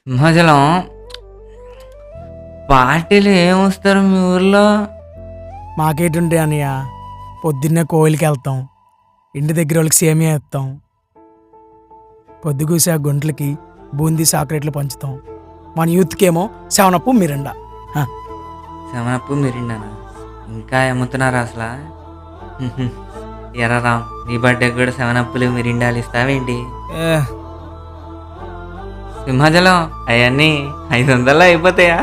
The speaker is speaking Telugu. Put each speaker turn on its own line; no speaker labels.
సింహాచలం పార్టీలు ఏమొస్తారు మీ ఊర్లో?
మాకేటుంటే అన్నయ్య, పొద్దున్నే కోయిలకి వెళ్తాం, ఇంటి దగ్గర వాళ్ళకి సేమియా ఇస్తాం, పొద్దుగూసి ఆ గుంట్లకి బూందీ సాకరేట్లు పంచుతాం. మన యూత్కేమో సెవనప్పు మిరిండా.
సెవనప్పు మిరిండానా? ఇంకా అమ్ముతున్నారు అసలు? ఎరా రామ్, నీ బర్త్డే కూడా సెవనప్పులు మిరిండాలు ఇస్తావేంటి? సింహాచలం అవన్నీ 500 అయిపోతాయా?